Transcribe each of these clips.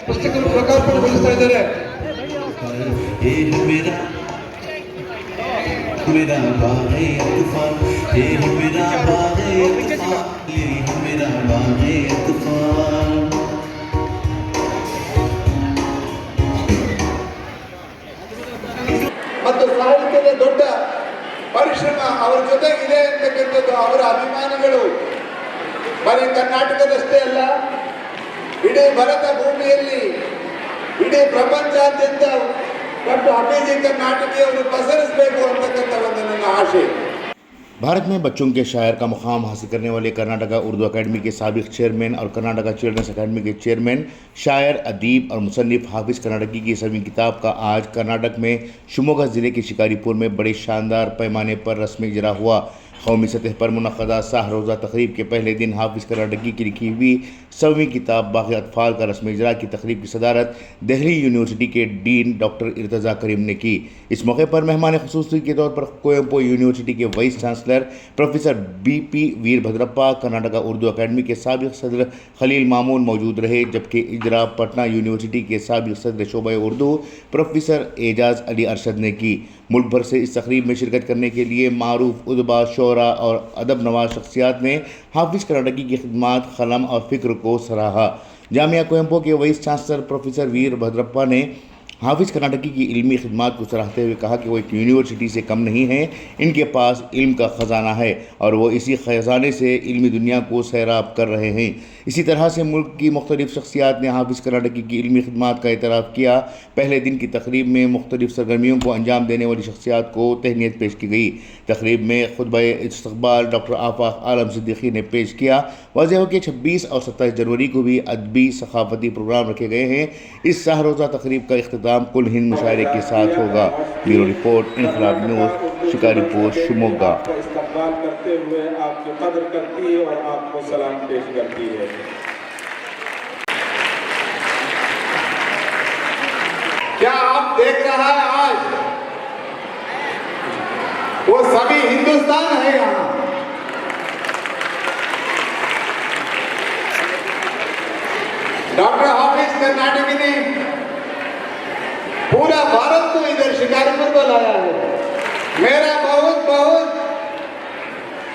ಪುಸ್ತಕಗಳು ಲೋಕಾರ್ಪಣೆಗೊಳಿಸ್ತಾ ಇದ್ದಾರೆ. मेरा बाग़े तूफ़ान ये मेरा बाग़े तूफ़ान ये मेरा बाग़े तूफ़ान. ಮತ್ತು ಸಾಹಿತ್ಯದ ದೊಡ್ಡ ಪರಿಶ್ರಮ ಅವರ ಜೊತೆಗಿದೆ ಅಂತಕ್ಕಂಥದ್ದು ಅವರ ಅಭಿಮಾನಿಗಳು ಬರೀ ಕರ್ನಾಟಕದಷ್ಟೇ ಅಲ್ಲ, ಇಡೀ ಭಾರತ ಭೂಮಿಯಲ್ಲಿ ಇಡೀ ಪ್ರಪಂಚಾದ್ಯಂತ ಡಾಕ್ಟರ್ ಹಫೀಜ್ ಕರ್ನಾಟಕಿ ಅವರು ಪಸರಿಸಬೇಕು ಅಂತಕ್ಕಂಥ ಒಂದು ನನ್ನ ಆಶೆ. भारत में बच्चों के शायर का मुकाम हासिल करने वाले कर्नाटका उर्दू अकेडमी के साबिक चेयरमैन और कर्नाटका चिल्ड्रंस अकेडमी के चेयरमैन शायर, अदीब और मुसन्निफ हाफिज़ कर्नाटकी की 7वीं किताब का आज कर्नाटक में शिवमोगा ज़िले के शिकारीपुर में बड़े शानदार पैमाने पर रस्म इजरा हुआ. कौमी सतह पर मुनक़दा 7 रोज़ा तकरीब के पहले दिन हाफिज़ कर्नाटकी की लिखी हुई 7वीं किताब बाग़े अतफ़ाल का रस्म इजरा की तकरीब की सदारत दिल्ली यूनिवर्सिटी के डीन डॉक्टर इर्तज़ा करीम ने की. इस मौके पर मेहमान ख़ुसूसी के तौर पर कोयम्बो यूनिवर्सिटी के vice chancellor professor BP Veerabhadrappa, Karnataka Urdu academy के साबिक़ सदर खलील मामून मौजूद रहे, जबकि इजरा पटना यूनिवर्सिटी के साबिक़ सदर शोबा उर्दू प्रोफेसर एजाज़ अली अरशद ने की. मुल्क भर से इस तकरीब में शिरकत करने के लिए मारूफ उदबा, शोरा और अदब नवाज शख्सियात ने हाफिज़ कर्नाटकी की खिदमात, क़लम और फ़िक्र को सराहा. जामिया कोयम्बो के वाइस चांसलर प्रोफेसर वीरभद्रप्पा ने हाफिज़ कर्नाटकी की इल्मी खिदमात को सराहते हुए कहा कि वो एक यूनिवर्सिटी से कम नहीं हैं, इनके पास इल्म का ख़जाना है और वो इसी ख़जाने से इल्मी दुनिया को सैराब कर रहे हैं. इसी तरह से मुल्क की मुख्तलिफ़ शख्सियात ने हाफिज़ कर्नाटकी की इल्मी खिदमात का एतराफ़ किया. पहले दिन की तकरीब में मुख्तलिफ़ सरगर्मियों को अंजाम देने वाली शख्सियात को तहनीत पेश की गई. तकरीब में खुतबा इस्तक़बाल डॉक्टर आफ़ाक़ आलम सिद्दीक़ी ने पेश किया. वाज़ेह हो कि 26 और 27 जनवरी को भी अदबी सक़ाफ़ती प्रोग्राम रखे गए हैं. इस 7 रोज़ा तकरीब का इख्तिताम कुल हिंद मुशायरे के साथ होगा. Bureau report, Inquilab news, Shikaripur, Shivamogga. इस्तक़बाल करते हुए आपकी कदर करती है और आपको सलाम पेश करती है. क्या आप देख रहा है आज वो सभी हिंदुस्तान है यहाँ. डॉक्टर हाफिज़ कर्नाटकी ने पूरा भारत को इधर शिकारीपुर को लाया है. मेरा बहुत बहुत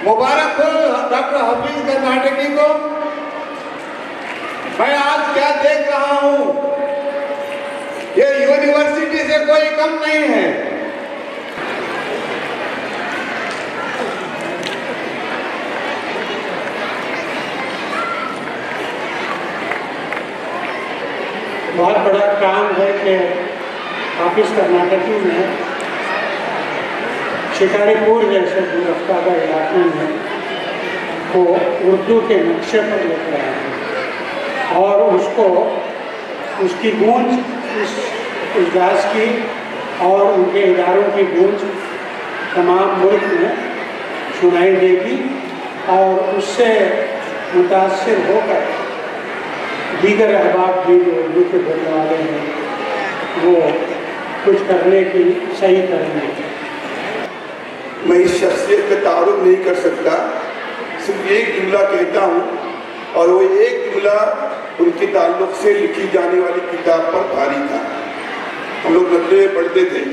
मुबारक हो डॉक्टर हाफिज़ कर्नाटकी को. मैं आज क्या देख रहा हूँ, ये यूनिवर्सिटी से कोई कम नहीं है. बहुत बड़ा काम है कि हाफिज़ कर्नाटकी ने शिकारीपुर जैसे दूरअफ्ताबा इलाके में को उर्दू के नक्शे पर लेकर आए हैं और उसको उसकी गूंज इस इजलास की और उनके इदारों की गूंज तमाम मुल्क में सुनाई देगी और उससे मुतासिर होकर दीगर अहबाब भी जो उर्दू के बोलने वाले हैं वो कुछ करने की सही करेंगे. मैं इस शख्सियत का तारुफ नहीं कर सकता, सिर्फ एक जुमला कहता हूँ और वो एक जुमला उनके ताल्लुक़ से लिखी जाने वाली किताब पर भारी था. हम लोग नस्लें में पढ़ते थे,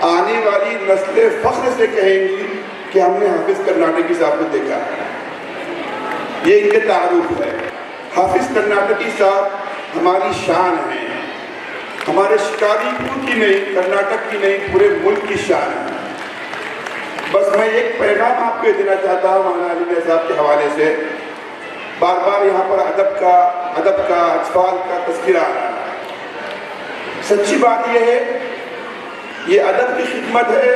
आने वाली नस्लें फ़ख्र से कहेंगी कि हमने हाफिज़ कर्नाटकी साहब को देखा. ये इनके तारुफ है. हाफिज़ कर्नाटकी साहब हमारी शान है, हमारे शिकारीपुर की नहीं, कर्नाटक की नहीं, पूरे मुल्क की शान है. बस मैं एक पैगाम आपको देना चाहता हूँ मौलाना अली साहब के हवाले से. बार बार यहाँ पर अदब का अतफ़ाल का तज़किरा आ रहा है. सच्ची बात यह है, ये अदब की खिदमत है,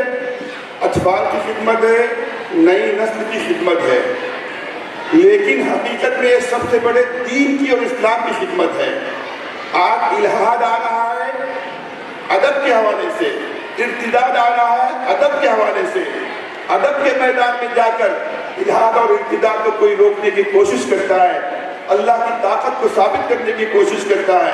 अतफ़ाल की खिदमत है, नई नस्ल की खिदमत है, लेकिन हकीकत में सबसे बड़े दीन की और इस्लाम की खिदमत है. आज इल्हाद आ रहा है अदब के हवाले से, इर्तिदाद आ रहा है अदब के हवाले से. अदब के मैदान में जाकर इल्हाद और इर्तिदाद को कोई रोकने की कोशिश करता है, अल्लाह की ताकत को साबित करने की कोशिश करता है.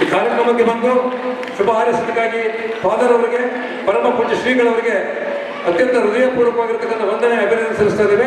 ಈ ಕಾರ್ಯಕ್ರಮಕ್ಕೆ ಬಂದು ಶುಭ ಹಾರೈಸಲಿಕ್ಕಾಗಿ ಫಾದರ್ ಅವರಿಗೆ, ಪರಮ ಪೂಜ್ಯ ಶ್ರೀಗಳವರಿಗೆ ಅತ್ಯಂತ ಹೃದಯಪೂರ್ವಕವಾಗಿರ್ತಕ್ಕಂಥ ವಂದನೆ ಅಭಿನಂದನೆ ಸಲ್ಲಿಸ್ತಾ ಇದ್ದೇವೆ.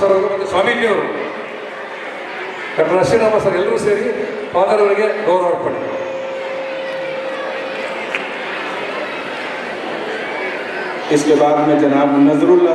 ಸರ್ ಅವರು ಮತ್ತು ಸ್ವಾಮೀಜಿಯವರು ಡಾಕ್ಟರ್ ಅಶ್ವಿರಾಮ ಸರ್ ಎಲ್ಲರೂ ಸೇರಿ ಫಾದರ್ ಅವರಿಗೆ ಗೌರವ ಅರ್ಪಣೆ. इसके बाद में जनाब नजरुल्लाह